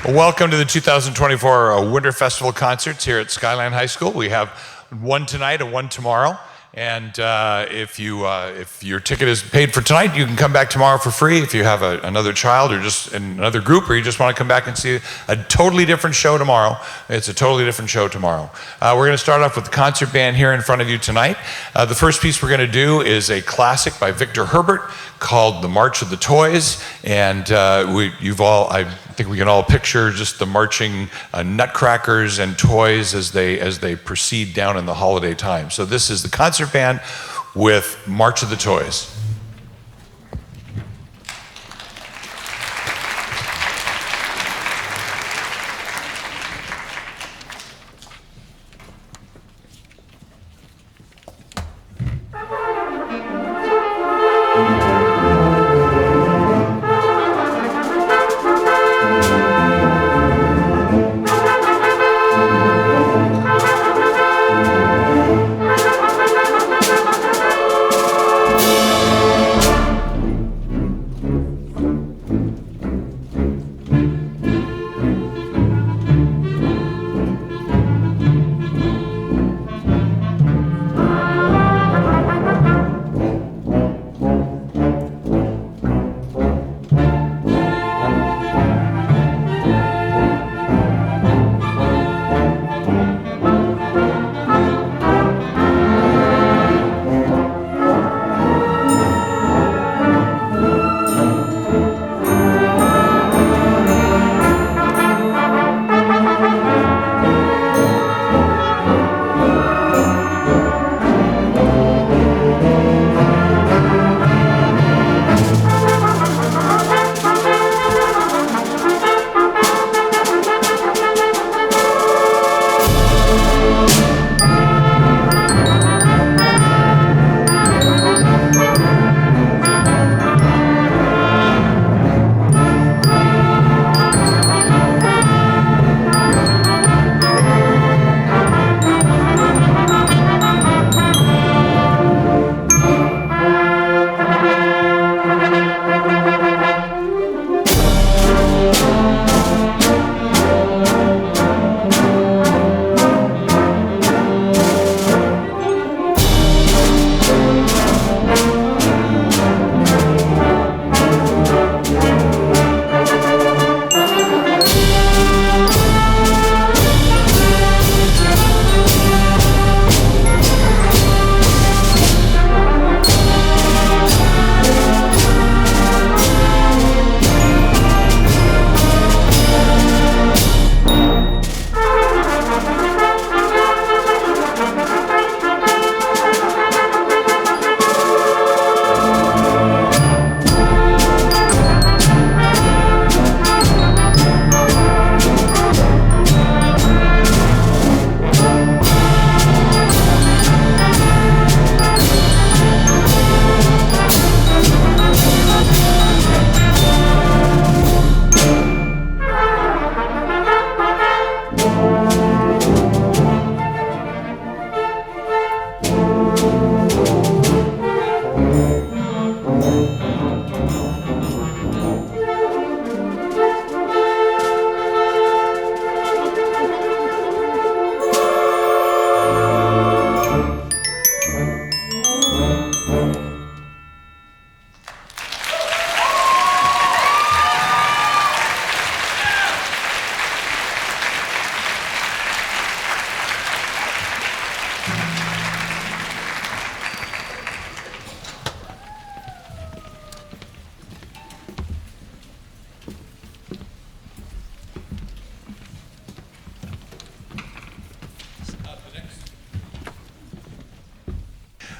Welcome to the 2024 Winter Festival concerts here at Skyline High School. We have one tonight and one tomorrow. And if your ticket is paid for tonight, you can come back tomorrow for free. If you have another child or just in another group, or you just want to come back and see a totally different show tomorrow, it's a totally different show tomorrow. We're going to start off with the concert band here in front of you tonight. The first piece we're going to do is a classic by Victor Herbert called The March of the Toys. And I think we can all picture just the marching nutcrackers and toys as they proceed down in the holiday time. So this is the concert band with March of the Toys.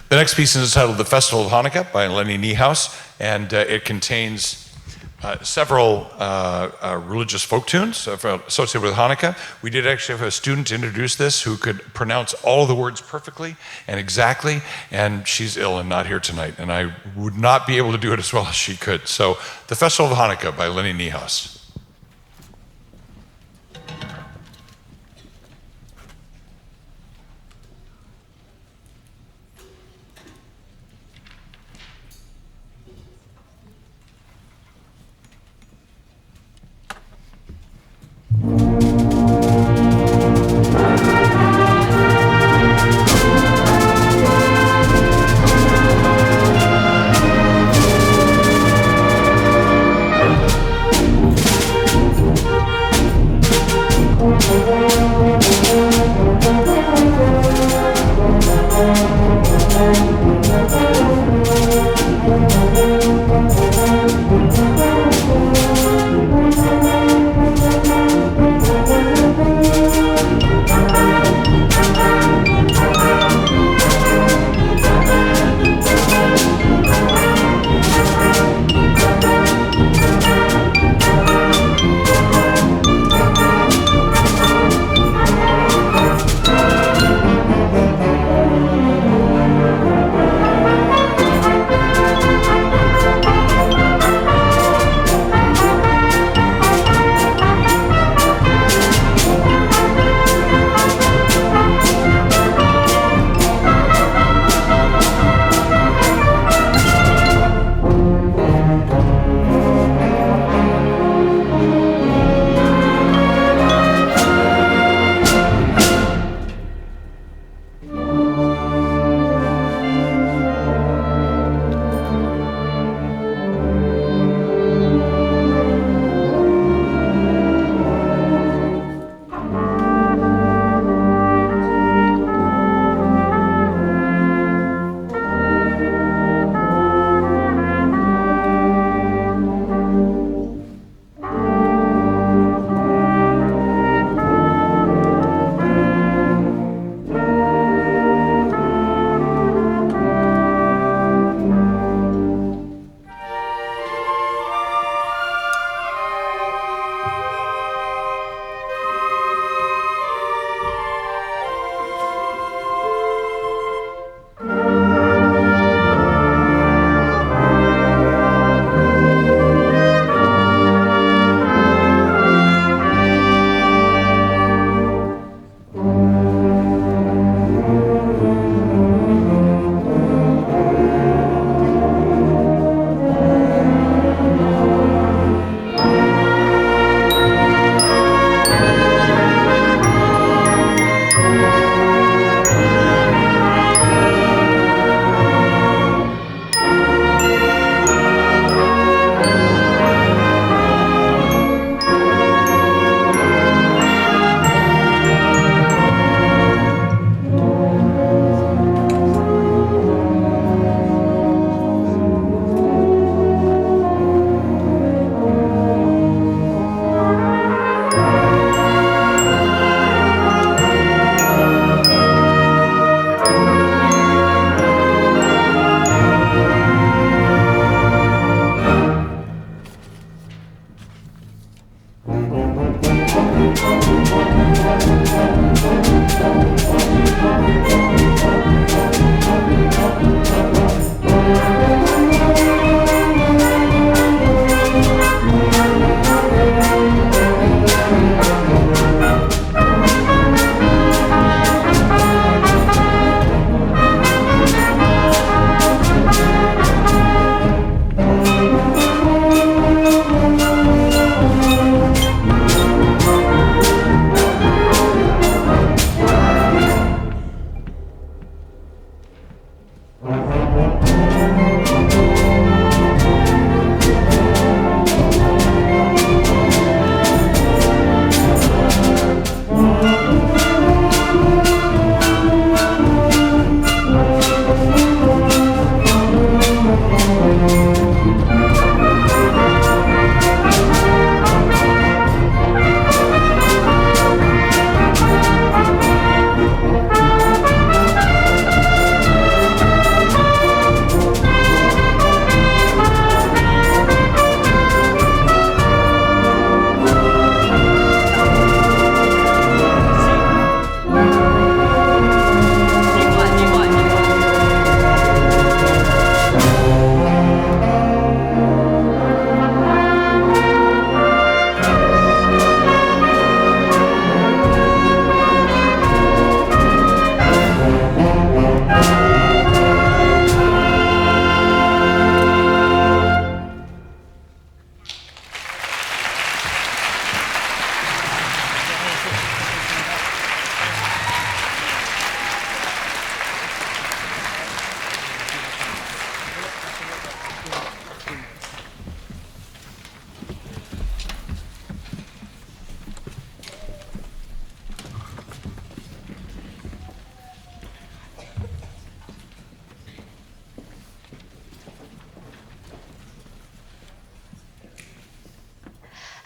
The next piece is entitled The Festival of Hanukkah by Lenny Niehaus, and it contains several religious folk tunes associated with Hanukkah. We did actually have a student introduce this who could pronounce all the words perfectly and exactly, and she's ill and not here tonight, and I would not be able to do it as well as she could. So, The Festival of Hanukkah by Lenny Niehaus.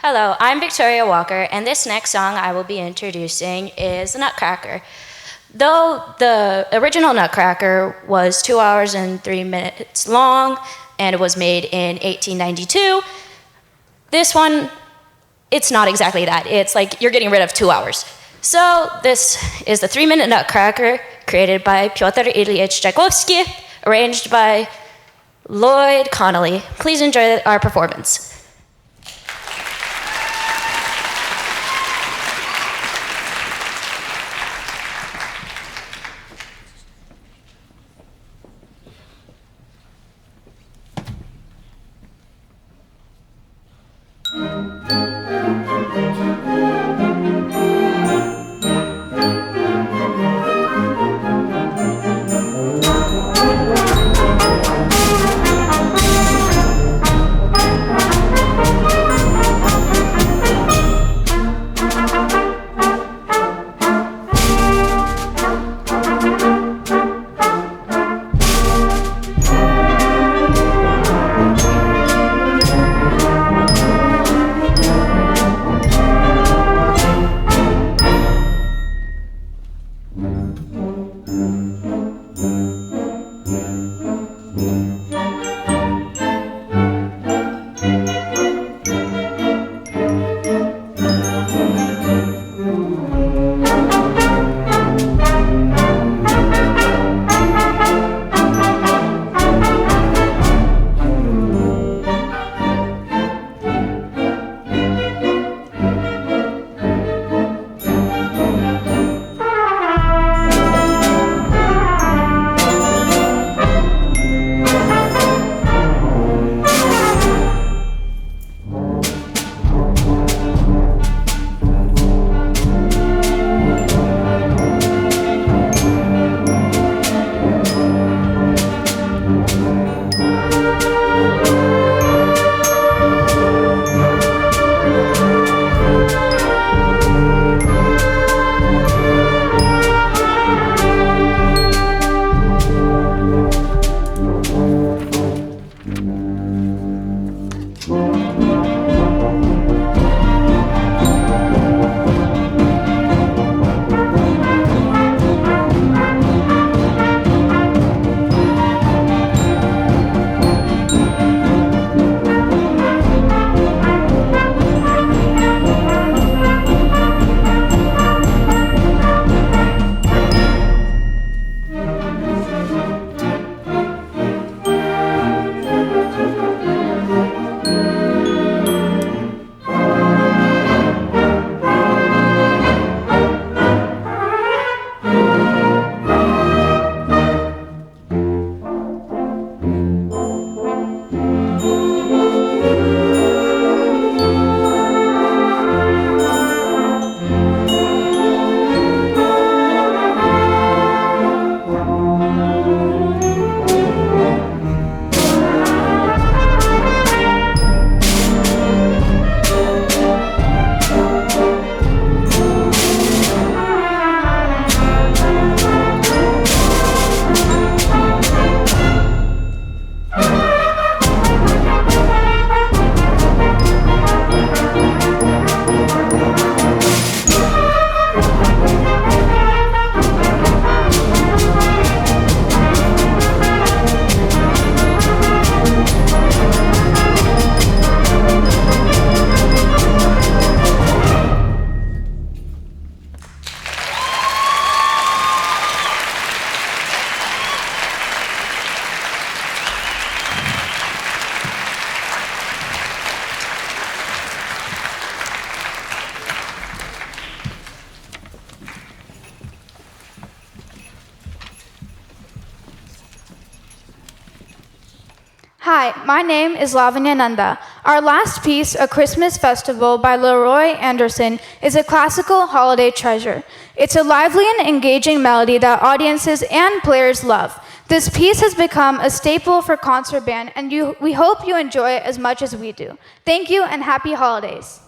Hello, I'm Victoria Walker, and this next song I will be introducing is Nutcracker. Though the original Nutcracker was 2 hours and 3 minutes long, and it was made in 1892, this one, it's not exactly that. It's like you're getting rid of 2 hours. So this is the 3-minute Nutcracker, created by Pyotr Ilyich Tchaikovsky, arranged by Lloyd Connolly. Please enjoy our performance. Hi, my name is Lavanya Nanda. Our last piece, A Christmas Festival by Leroy Anderson, is a classical holiday treasure. It's a lively and engaging melody that audiences and players love. This piece has become a staple for concert band, and we hope you enjoy it as much as we do. Thank you and happy holidays.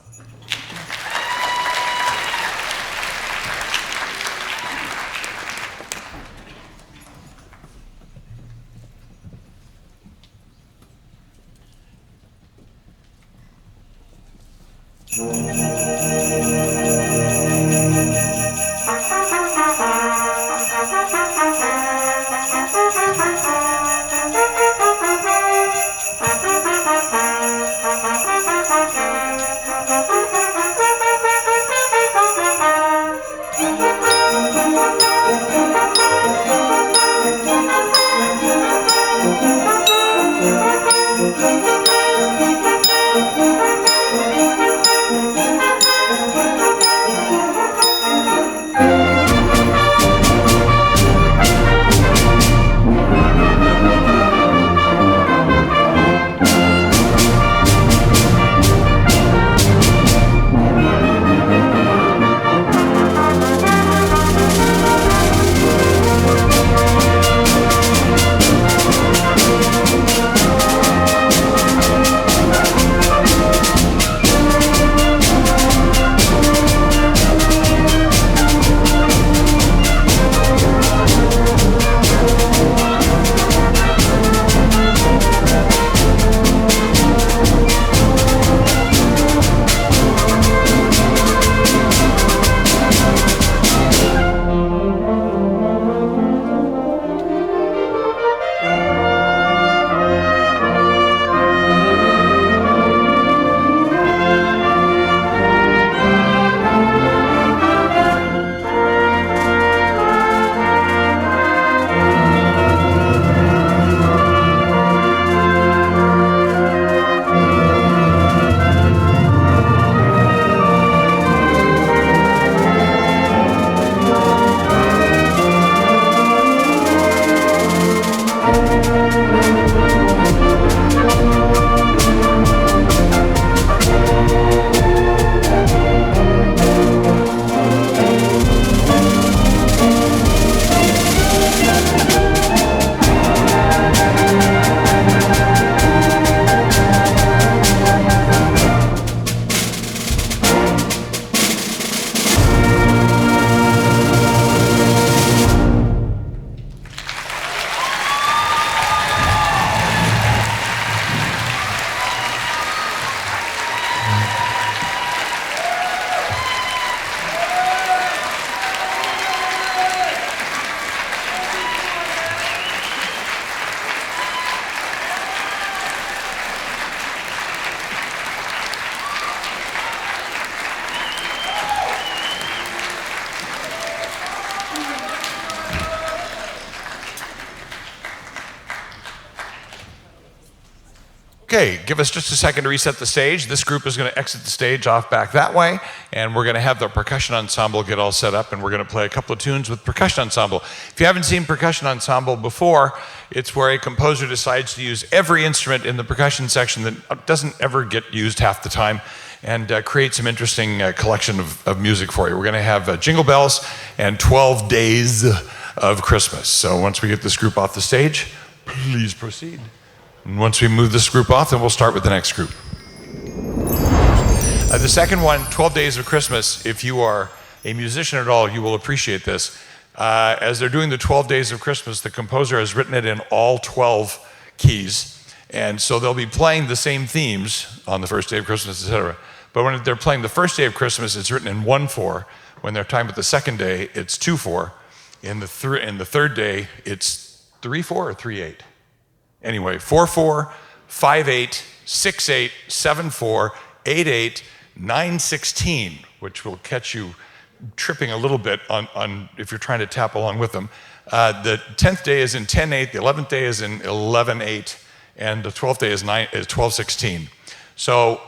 Okay, give us just a second to reset the stage. This group is going to exit the stage off back that way, and we're going to have the percussion ensemble get all set up, and we're going to play a couple of tunes with percussion ensemble. If you haven't seen percussion ensemble before, it's where a composer decides to use every instrument in the percussion section that doesn't ever get used half the time, and create some interesting collection of music for you. We're going to have Jingle Bells and 12 Days of Christmas. So once we get this group off the stage, please proceed. And once we move this group off, then we'll start with the next group. The second one, 12 Days of Christmas, if you are a musician at all, you will appreciate this. As they're doing the 12 Days of Christmas, the composer has written it in all 12 keys. And so they'll be playing the same themes on the first day of Christmas, etc. But when they're playing the first day of Christmas, it's written in 1/4. When they're playing with the second day, it's 2/4. In the third day, it's 3/4 or 3/8. Anyway, 4/4, 5/8, 6/8, 7/4, 8/8, 9/16, which will catch you tripping a little bit on if you're trying to tap along with them. The 10th day is in 10/8, the 11th day is in 11/8, and the 12th day is 12/16. So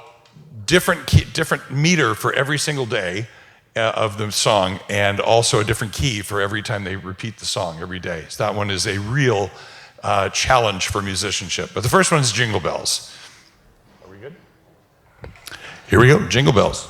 different meter for every single day of the song, and also a different key for every time they repeat the song every day. So that one is a real challenge for musicianship. But the first one is Jingle Bells. Are we good? Here we go, Jingle Bells.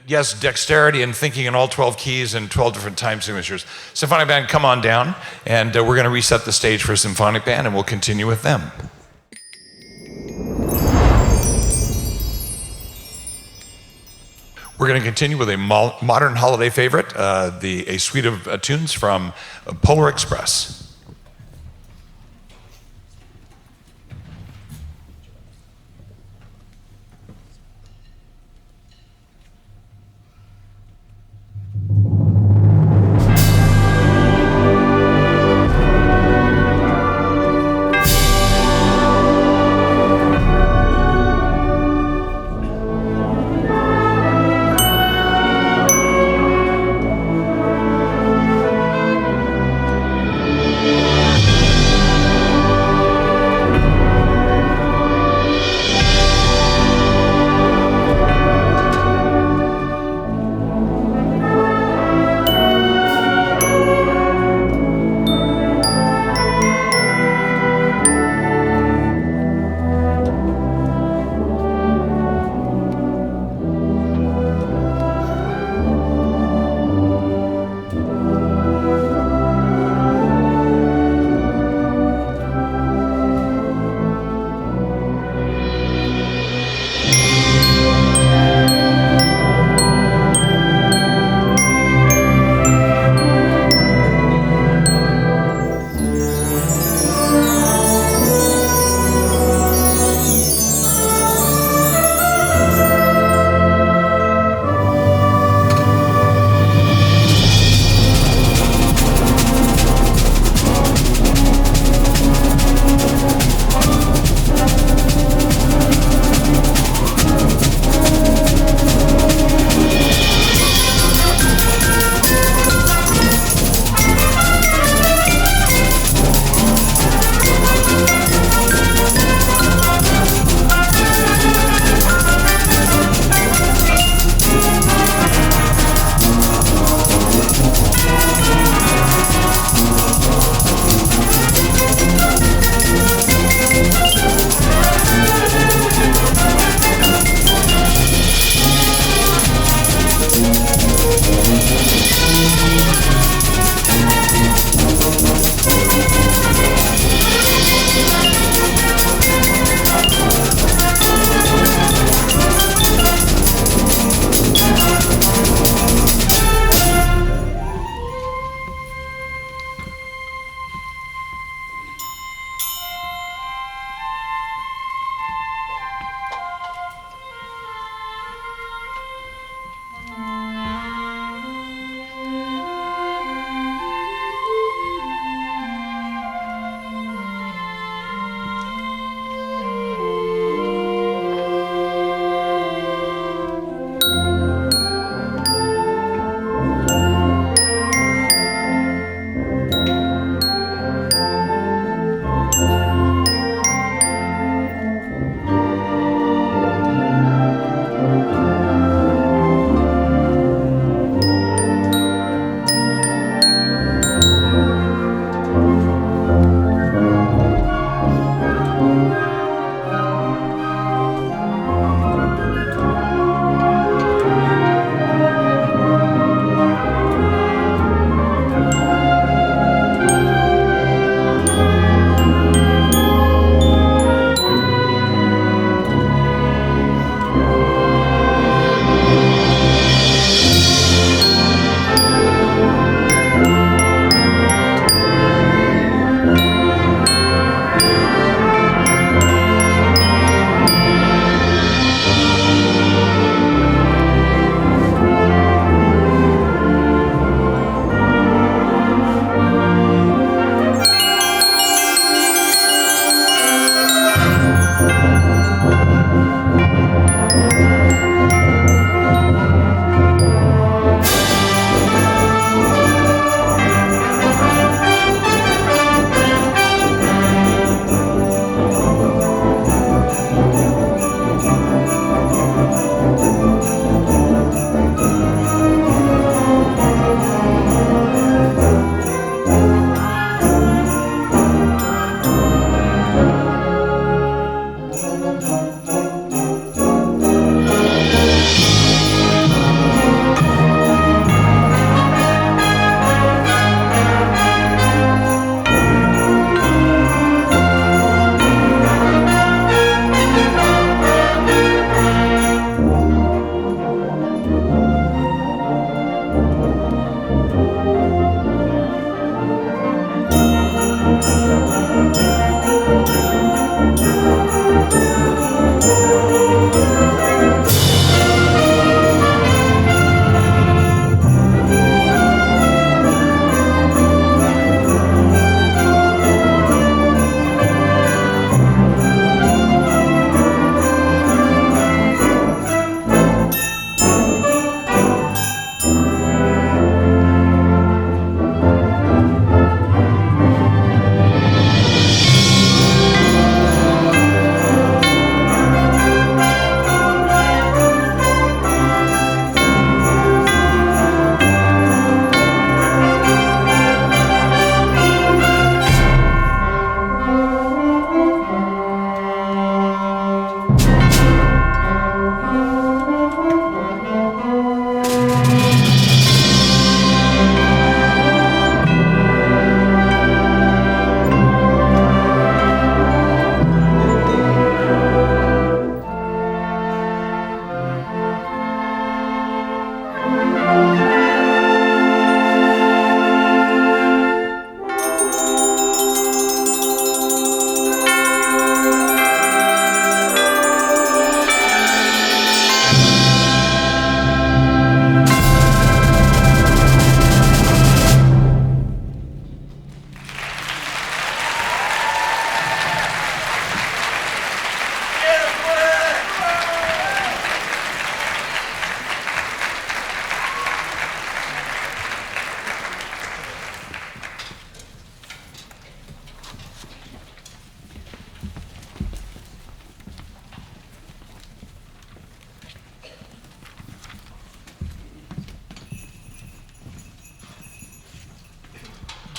Yes, dexterity and thinking in all 12 keys and 12 different time signatures. Symphonic Band, come on down, and we're going to reset the stage for Symphonic Band, and we'll continue with them. We're going to continue with a modern holiday favorite, a suite of tunes from Polar Express.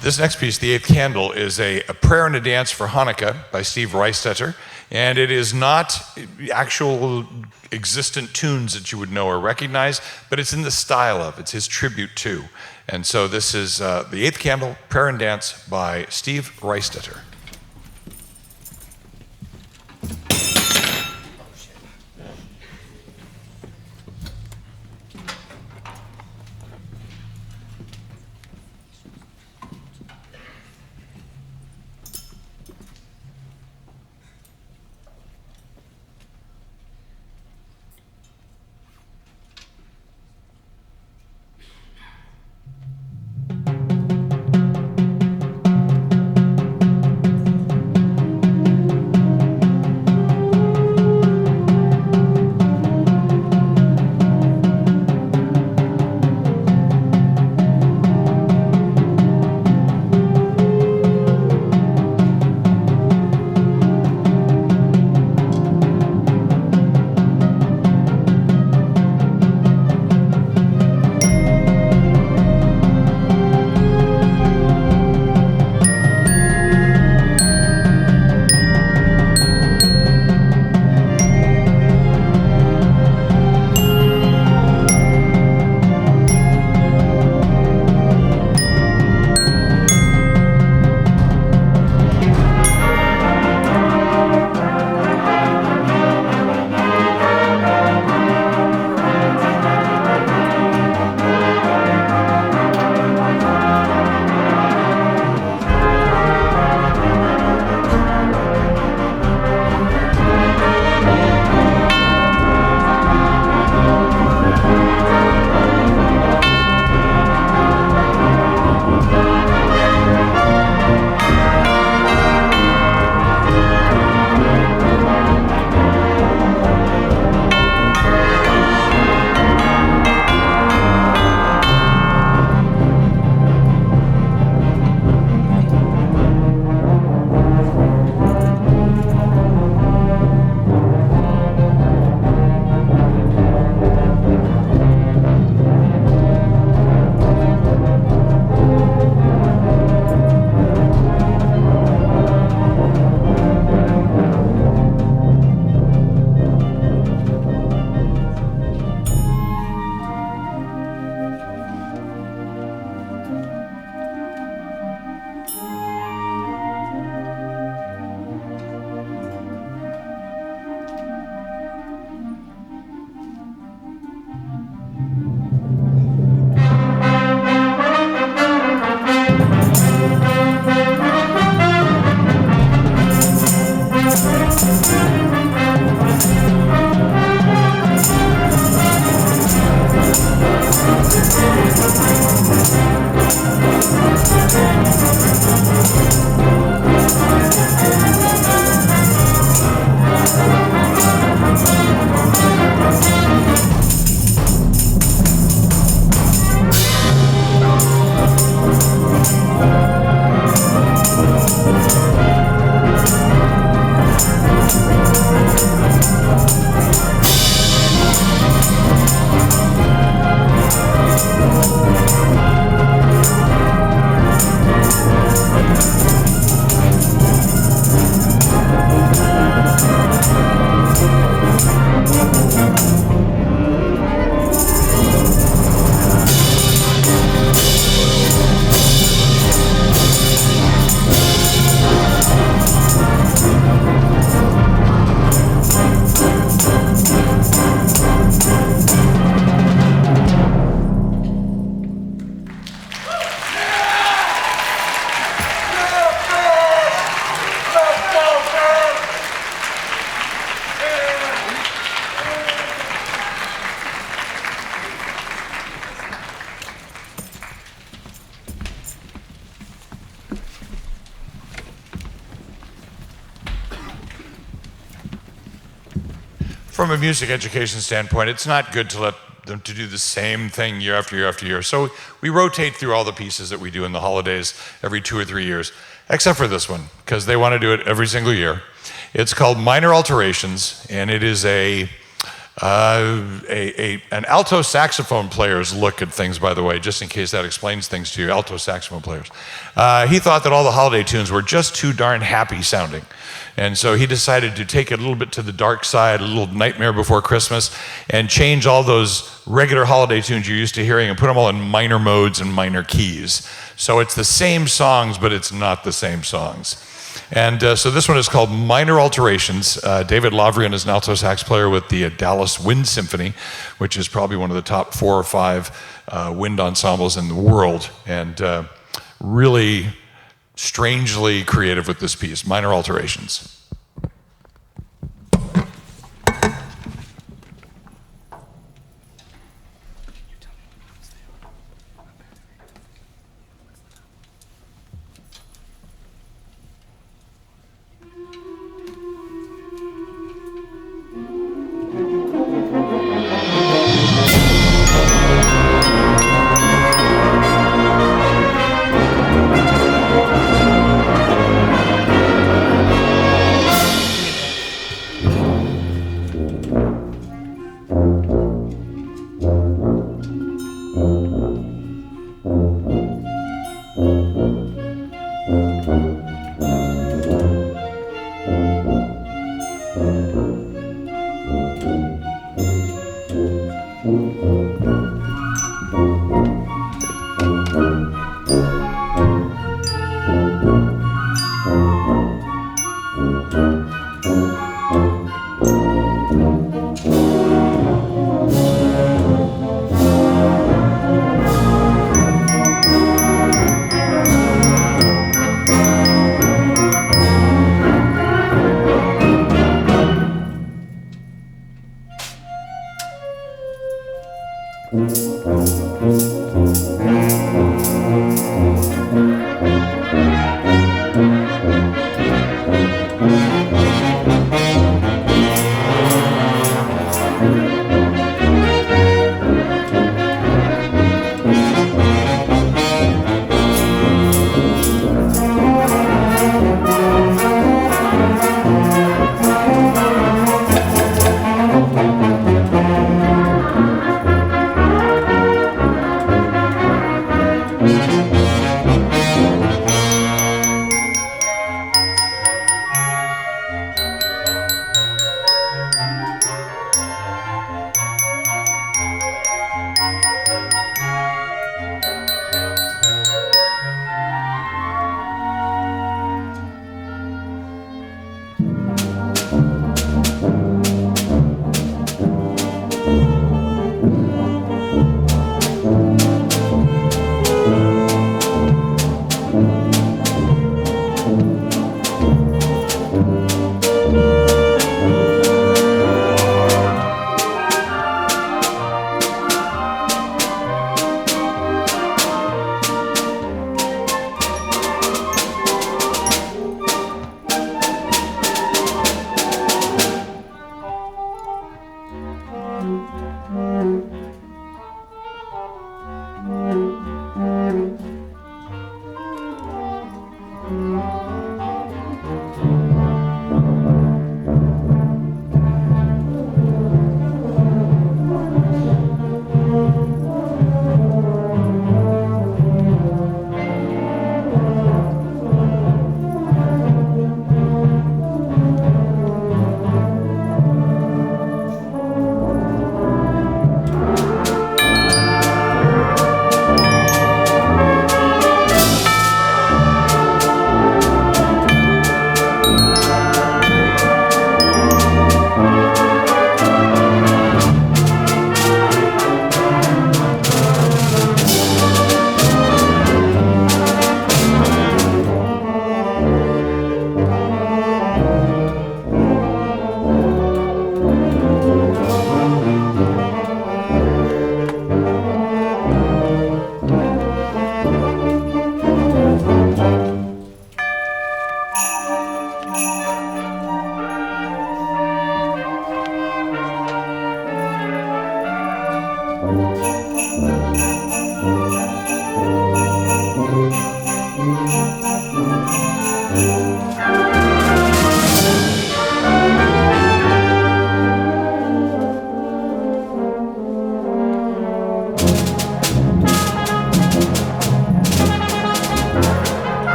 This next piece, The Eighth Candle, is a prayer and a dance for Hanukkah by Steve Reistetter, and it is not actual existent tunes that you would know or recognize, but it's in the style of, it's his tribute to. And so this is The Eighth Candle, Prayer and Dance by Steve Reistetter. From a music education standpoint, it's not good to let them to do the same thing year after year after year. So we rotate through all the pieces that we do in the holidays every 2 or 3 years, except for this one, because they want to do it every single year. It's called Minor Alterations, and it is a An alto saxophone player's look at things, by the way, just in case that explains things to you, alto saxophone players. He thought that all the holiday tunes were just too darn happy sounding. And so he decided to take it a little bit to the dark side, a little Nightmare Before Christmas, and change all those regular holiday tunes you're used to hearing and put them all in minor modes and minor keys. So it's the same songs, but it's not the same songs. And so this one is called Minor Alterations. David Lavrian is an alto sax player with the Dallas Wind Symphony, which is probably one of the top 4 or 5 wind ensembles in the world, and really strangely creative with this piece, Minor Alterations.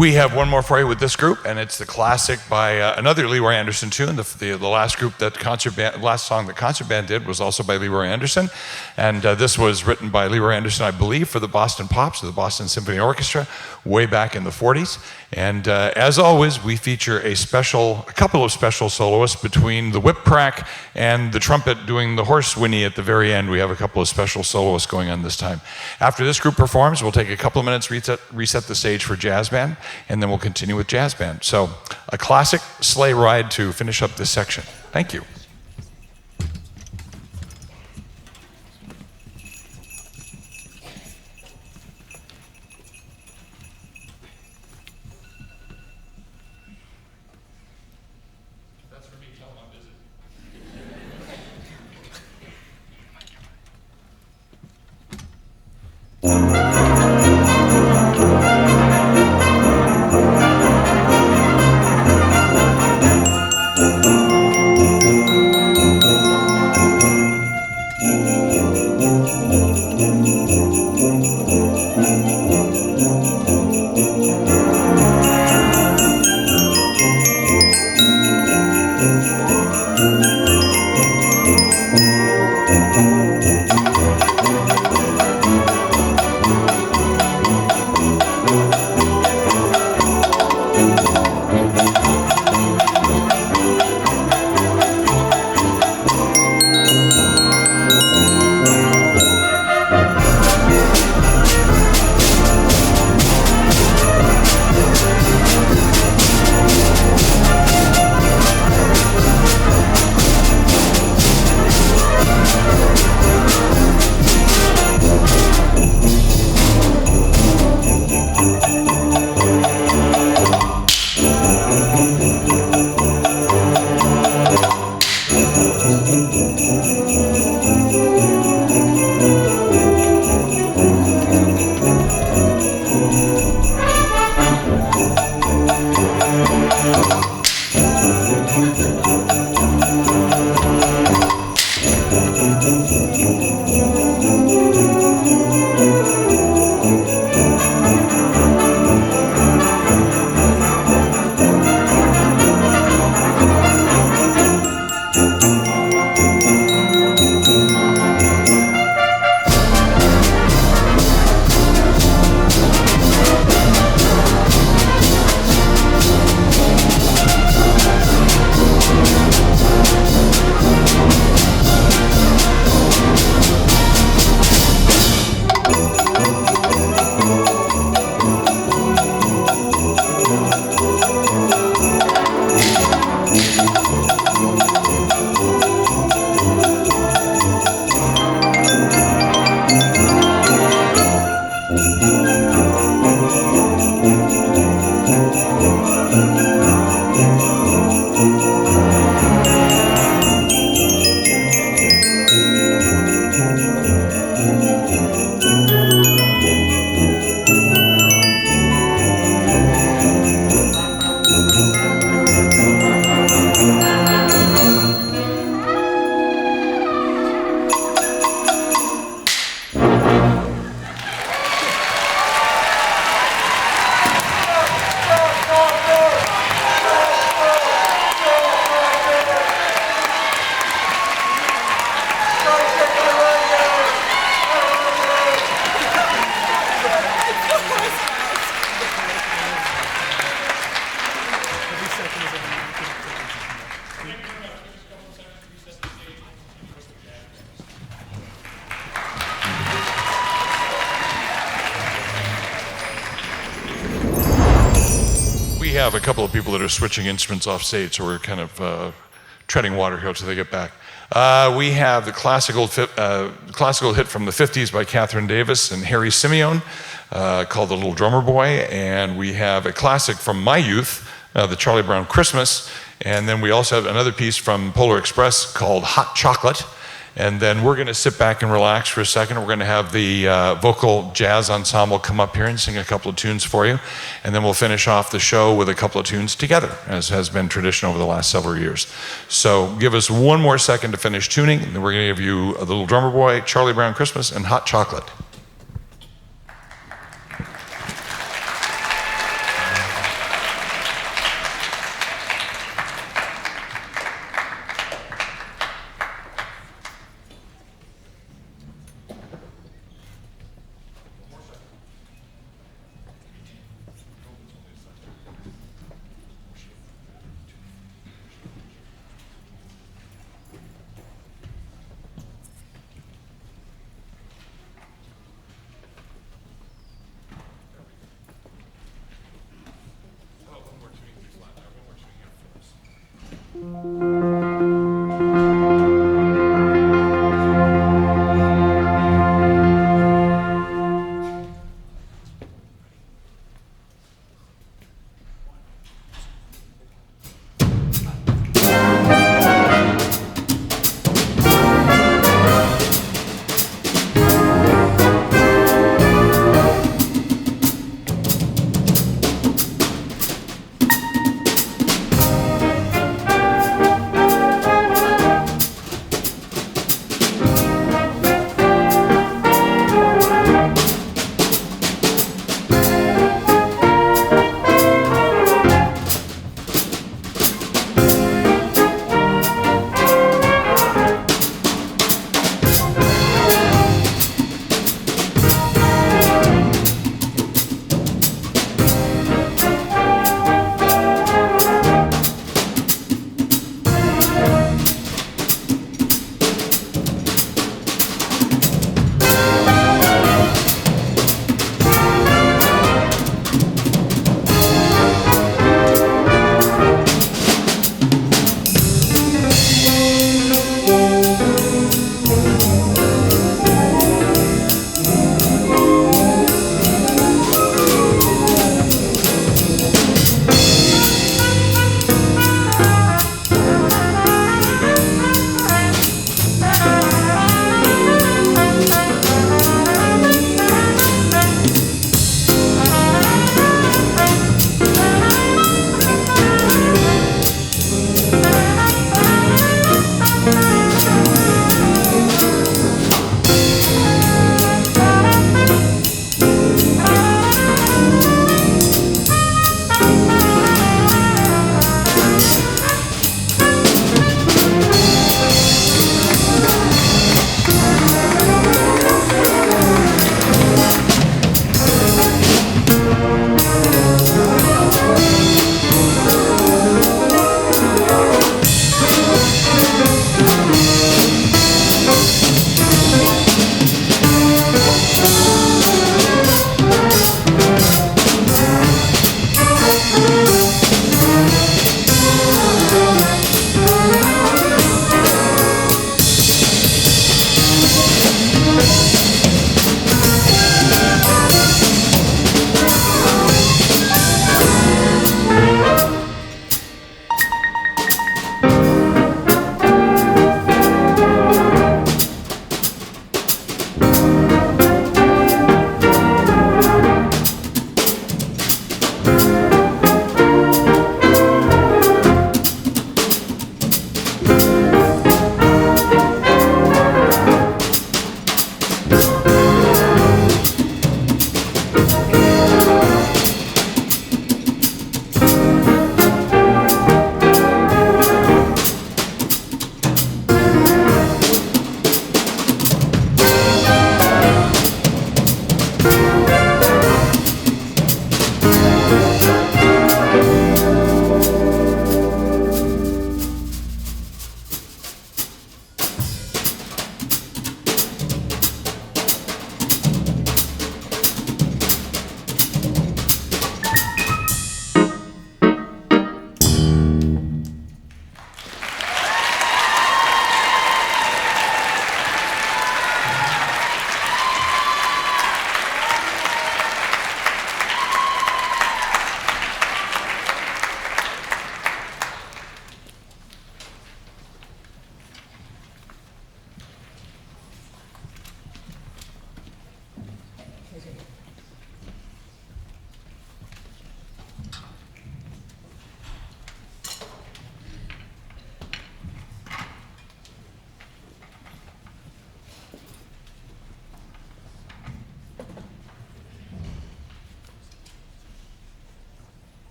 We have one more for you with this group, and it's the classic by another Leroy Anderson tune. The last group last song that concert band did was also by Leroy Anderson, and this was written by Leroy Anderson, I believe, for the Boston Pops, or the Boston Symphony Orchestra, way back in the 40s. And as always, we feature a couple of special soloists between the whip crack and the trumpet doing the horse whinny at the very end. We have a couple of special soloists going on this time. After this group performs, we'll take a couple of minutes, reset the stage for jazz band, and then we'll continue with jazz band. So a classic Sleigh Ride to finish up this section. Thank you. We have a couple of people that are switching instruments off stage, so we're kind of treading water here until they get back. We have the classical hit from the 50s by Catherine Davis and Harry Simeon called The Little Drummer Boy, and we have a classic from my youth, the Charlie Brown Christmas, and then we also have another piece from Polar Express called Hot Chocolate. And then we're going to sit back and relax for a second. We're going to have the vocal jazz ensemble come up here and sing a couple of tunes for you. And then we'll finish off the show with a couple of tunes together, as has been tradition over the last several years. So give us one more second to finish tuning, and then we're going to give you The Little Drummer Boy, Charlie Brown Christmas, and Hot Chocolate.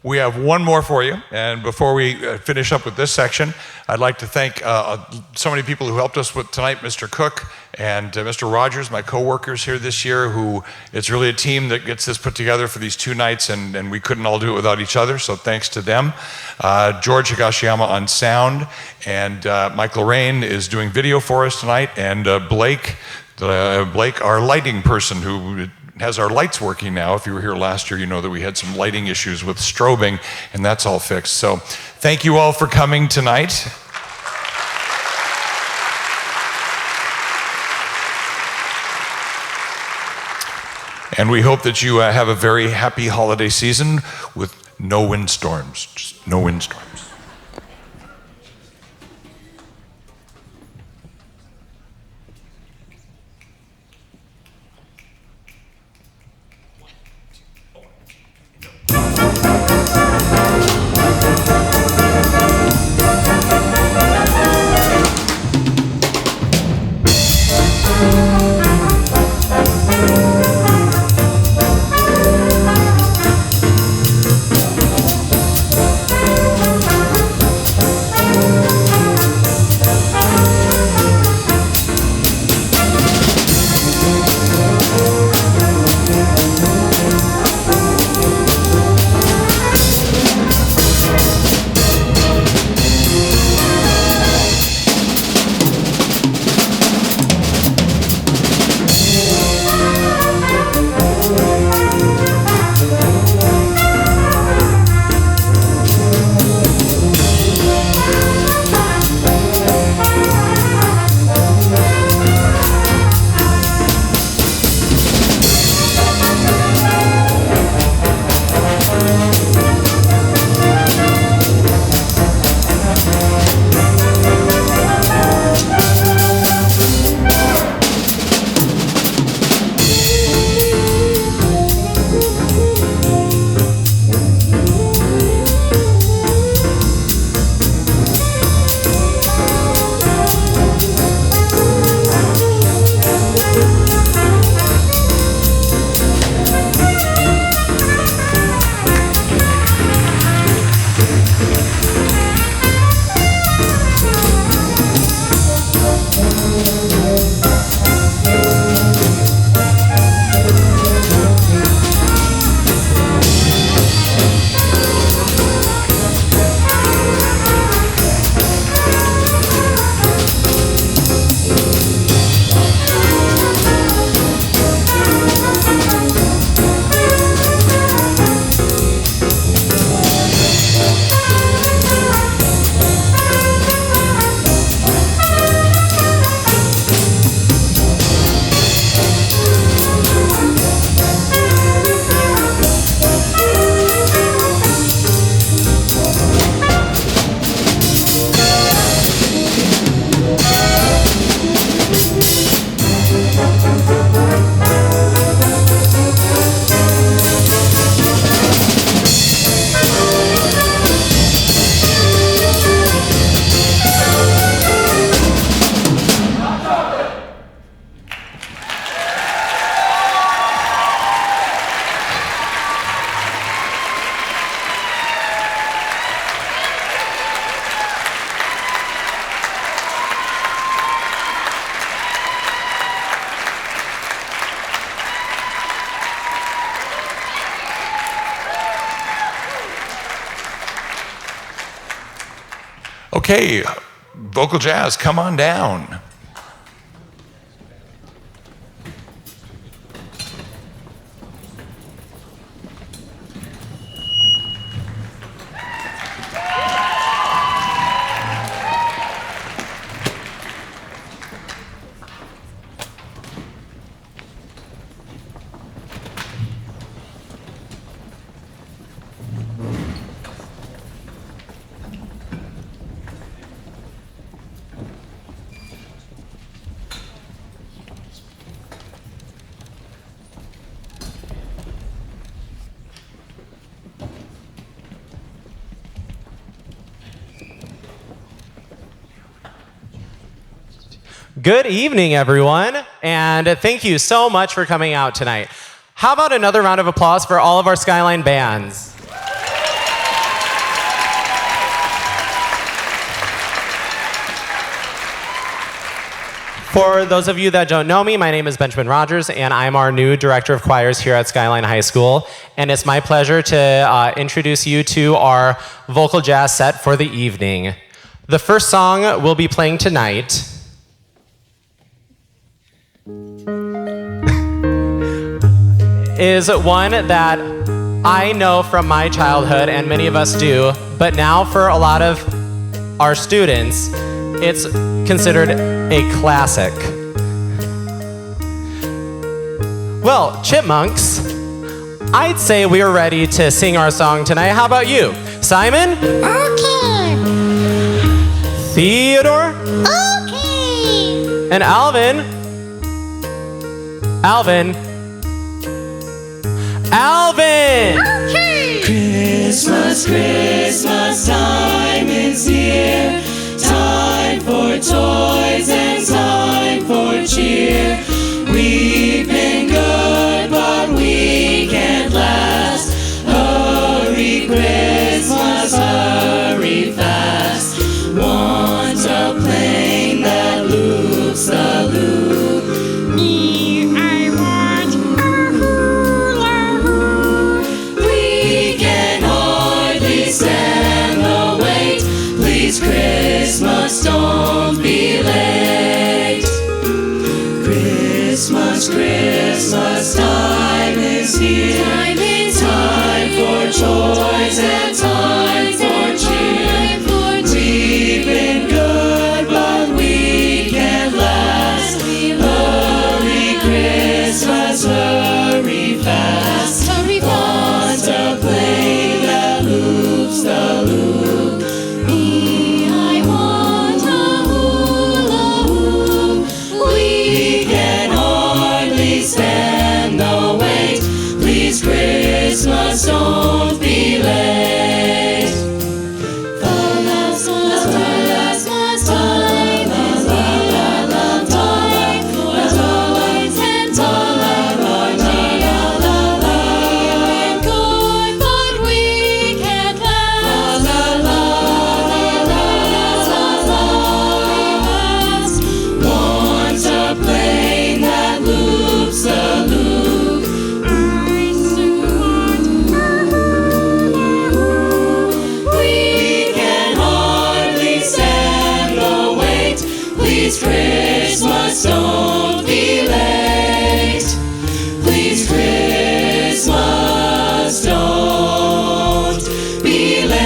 We have one more for you, and before we finish up with this section, I'd like to thank so many people who helped us with tonight, Mr. Cook and Mr. Rogers, my co-workers here this year, who it's really a team that gets this put together for these 2 nights, and we couldn't all do it without each other, so thanks to them. George Higashiyama on sound, and Mike Lorrain is doing video for us tonight, and Blake, our lighting person, who has our lights working now. If you were here last year, you know that we had some lighting issues with strobing, and that's all fixed. So thank you all for coming tonight. And we hope that you have a very happy holiday season with no windstorms, just no windstorms. Okay, vocal jazz, come on down. Good evening, everyone, and thank you so much for coming out tonight. How about another round of applause for all of our Skyline bands? For those of you that don't know me, my name is Benjamin Rogers, and I'm our new Director of Choirs here at Skyline High School. And it's my pleasure to introduce you to our vocal jazz set for the evening. The first song we'll be playing tonight is one that I know from my childhood, and many of us do, but now for a lot of our students, it's considered a classic. Well, Chipmunks, I'd say we are ready to sing our song tonight. How about you? Simon? Okay. Theodore? Okay. And Alvin? Alvin? Okay. Christmas, Christmas time is here. Time for toys and time for cheer. We've been good, but we can't last. Hurry, Christmas, hurry fast. Want a plane that loops the loop. Me, I want a hula hoop. We can hardly stand the wait. Please, Christmas, don't be late. Christmas, Christmas time is here. Time for toys and time for cheer. We've been good, but we can't last. Hurry, Christmas, hurry fast. Want a plane that loops the loop. Me, I want a hula hoop. We can hardly stand the wait. Please, Christmas, don't be late. The last time is time for toys and time for cheer. We've been good, but we can't last. Want a plane that loops the loop. I still want a hula hoop. We can hardly stand the wait. Please, Christmas, don't be late. Please, Christmas, don't be late.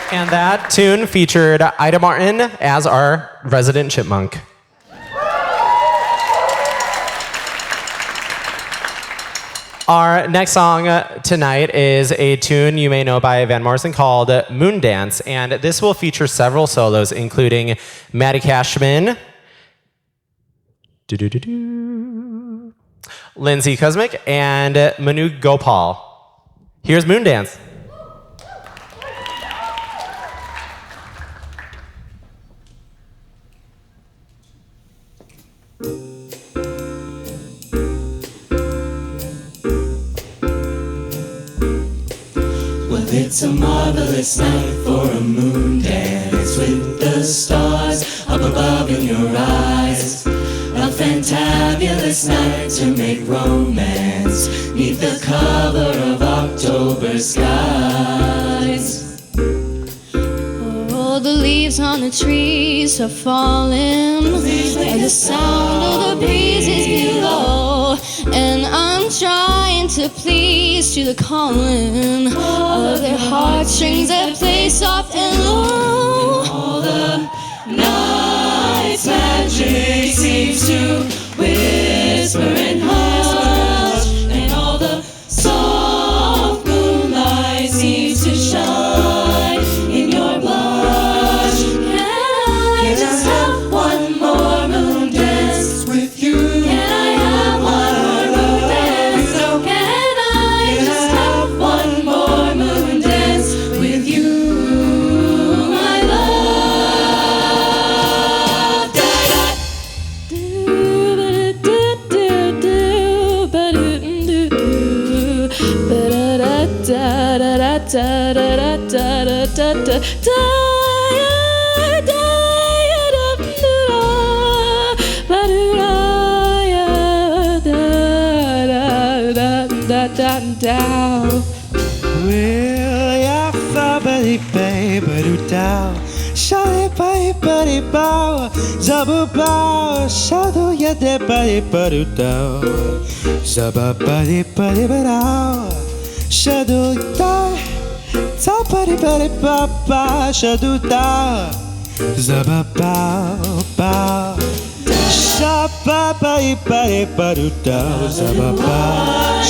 And that tune featured Ida Martin as our resident chipmunk. Our next song tonight is a tune you may know by Van Morrison called Moondance, and this will feature several solos, including Maddie Cashman, Lindsay Cosmic, and Manu Gopal. Here's Moondance. Well, it's a marvelous night for a moon dance with the stars up above in your eyes. A fantabulous night to make romance neath the cover of October skies. All the leaves on the trees are falling, and the sound of the breeze is below. And I'm trying to please to the calling of their heartstrings that play soft and low. All the night's magic seems to whisper and hush, and all the soft moonlight seems to shine in your blush. Can I just have one more moon dance with you? Can I have one more moon dance? Can I just have one more moon dance with you, my love? Well, ya fa bari bay baru down, shari bay bari bow, zabu bow, shadow ya de bari baru down, zaba bari bari barao, shadow da, zabari bari baba, shadow da, zaba bow bow. Shabba bari bari baru down, zaba bow,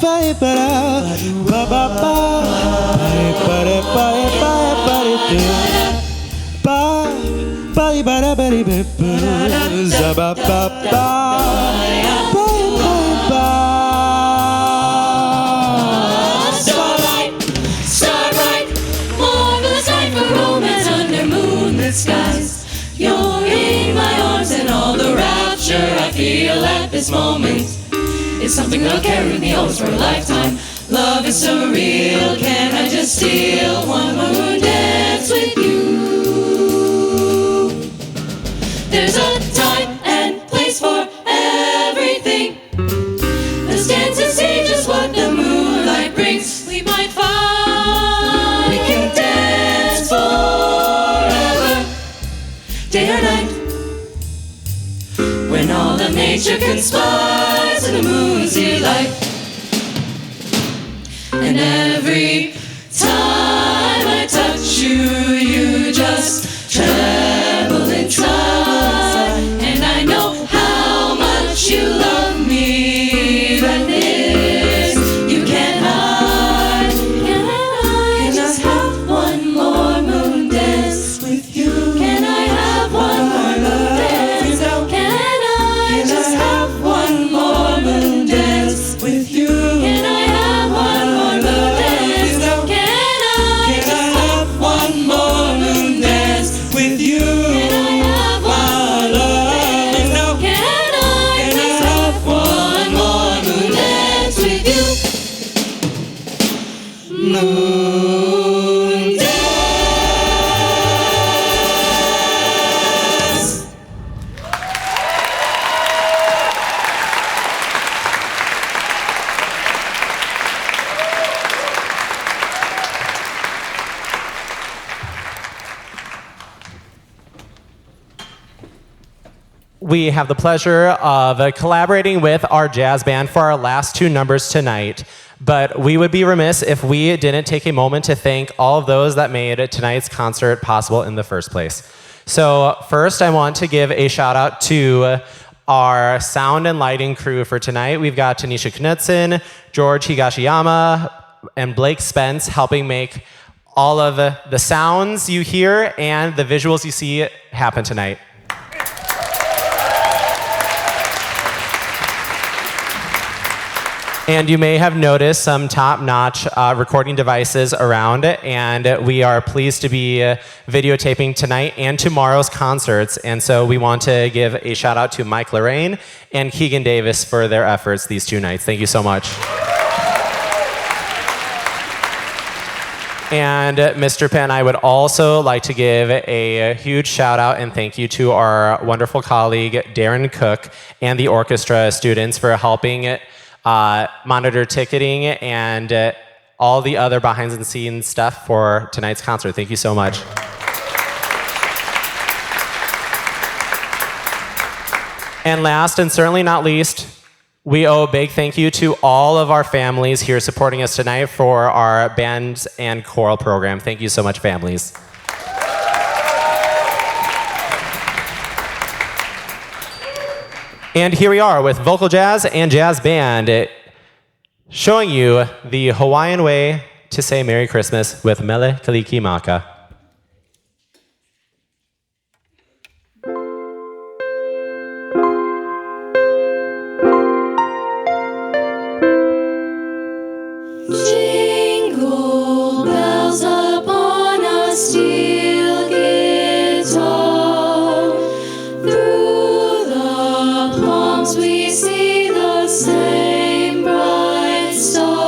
bari bara, ba ba ba, bari bari bari bari bari do, ba bari bara bari bari za ba ba ba, bari bari ba. Starlight, starbright, marvelous night for romance under moonlit skies. You're in my arms and all the rapture I feel at this moment. It's something that'll carry me always for a lifetime. Love is surreal, can I just steal one more dance with you? There's a time and place for everything. Let's dance and see just what the moonlight brings. We might find we can dance forever, day or night. When all of nature conspires in the moon's delight. And every time I touch you, you just tremble inside. And I know how much you love me, but this you can't hide. Can I just have one more moon dance with you? Can I have one more moon dance? Can I just have one more moon dance with you? Can I have one more moon dance? Can I just have one more moon dance with you? Can I have one more dance? Can I just have one more moon dance with you? Moon dance. We have the pleasure of collaborating with our jazz band for our last two numbers tonight. But we would be remiss if we didn't take a moment to thank all of those that made tonight's concert possible in the first place. So first, I want to give a shout out to our sound and lighting crew for tonight. We've got Tanisha Knudsen, George Higashiyama, and Blake Spence helping make all of the sounds you hear and the visuals you see happen tonight. And you may have noticed some top-notch recording devices around, and we are pleased to be videotaping tonight and tomorrow's concerts. And so we want to give a shout out to Mike Lorrain and Keegan Davis for their efforts these two nights. Thank you so much. And Mr. Penn, I would also like to give a huge shout out and thank you to our wonderful colleague, Darren Cook, and the orchestra students for helping monitor ticketing and all the other behind the scenes stuff for tonight's concert. Thank you so much. And last and certainly not least, we owe a big thank you to all of our families here supporting us tonight for our bands and choral program. Thank you so much, families. And here we are with vocal jazz and jazz band showing you the Hawaiian way to say Merry Christmas with Mele Kalikimaka. Jingle bells upon a steel guitar, through the palms we see the same bright star.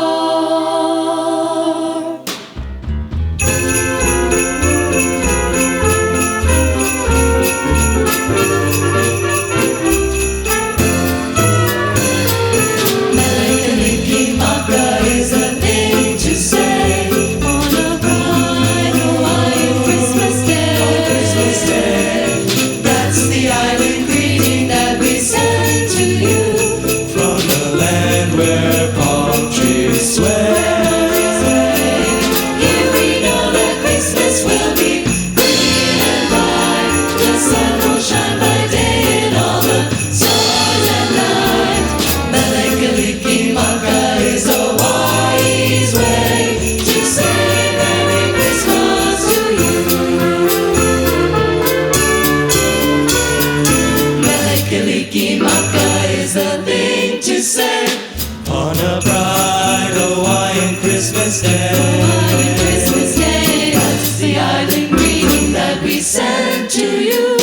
on a bright Hawaiian Christmas day. That's the island greeting that we send to you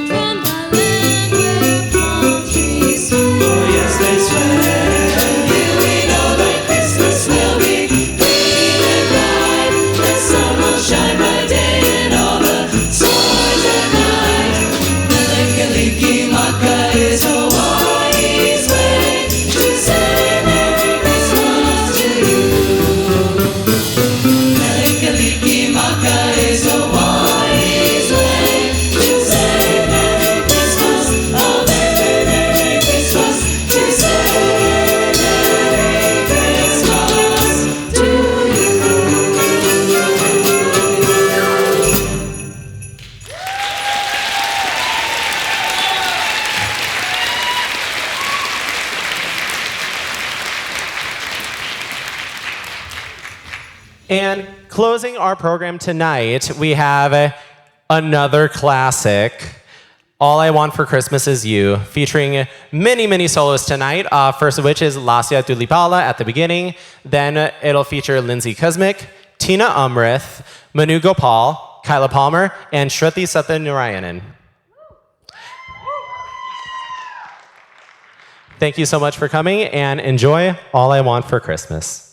from the land where palm trees sway. Oh yes, they sway. Here we know that Christmas will be green and bright. The sun will shine by day and all the stars at night. Mele Kalikimaka is Hawaii's way to say Merry Christmas to you. Mele Kalikimaka is Hawaii's way to say Merry Christmas. Oh, Merry, Merry Christmas, to say Merry Christmas to you. And closing our program tonight, we have another classic, All I Want for Christmas Is You, featuring many, many soloists tonight, first of which is Lasya Tulipala at the beginning. Then it'll feature Lindsay Kuzmic, Tina Umrith, Manu Gopal, Kyla Palmer, and Shruti Satyanarayanan. Thank you so much for coming, and enjoy All I Want for Christmas.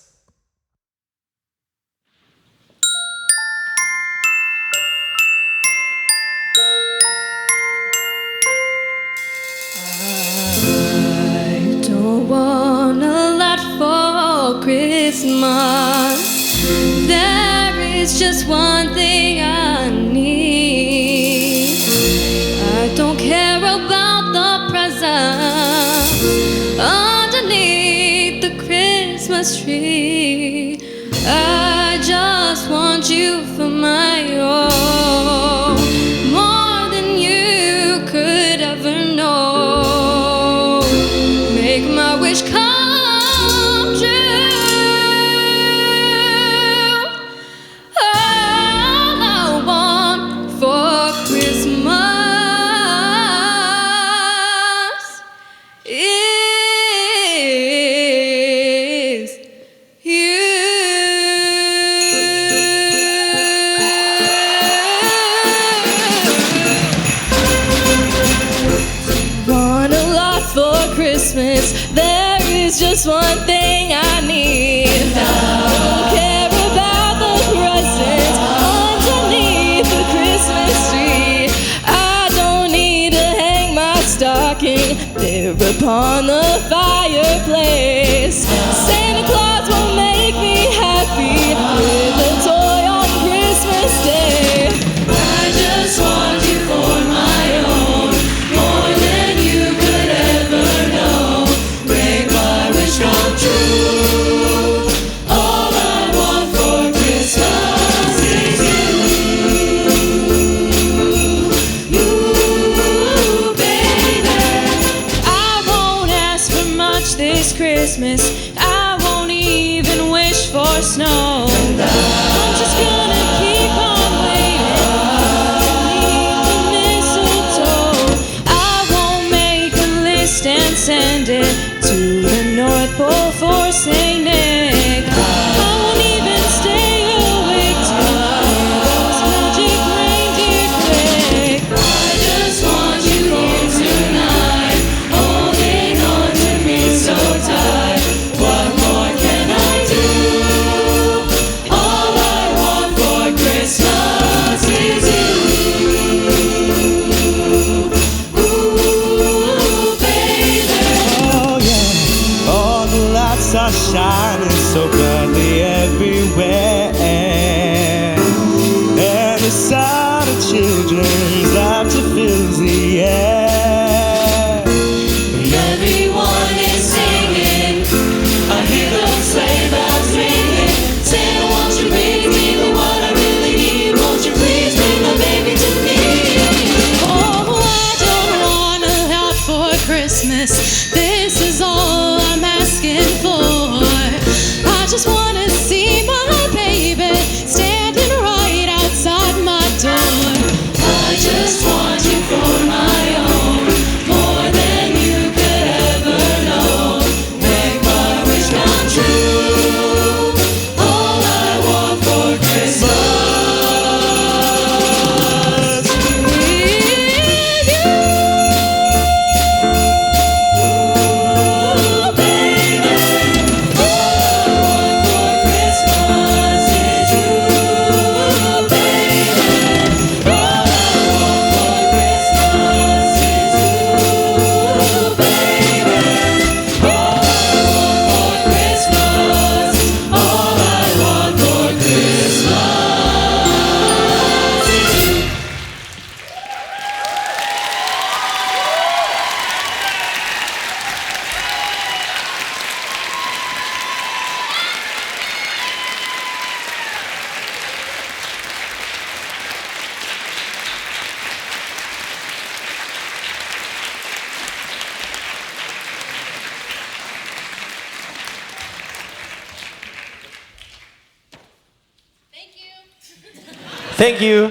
I don't want a lot for Christmas. There is just one thing I need. I don't care about the presents underneath the Christmas tree. I just want you for my own, more than you could ever know. Make my wish come true. All I want for Christmas is you. Want a lot for Christmas. There is just one thing I need. I don't care about the presents underneath the Christmas tree. I don't need to hang my stocking there upon the fireplace. Santa Claus will make me happy with a toy on Christmas Day. I just want you for my own, more than you could ever know. Make my wish come true. All I want for Christmas is you, baby. I won't ask for much this Christmas. I won't even wish for snow. I'm just gonna keep on waiting underneath the mistletoe. I won't make a list and send it to the North Pole for Saint Nick. I won't even stay awake to hear those magic reindeer click. I just want you here tonight, holding on to me so tight. Thank you.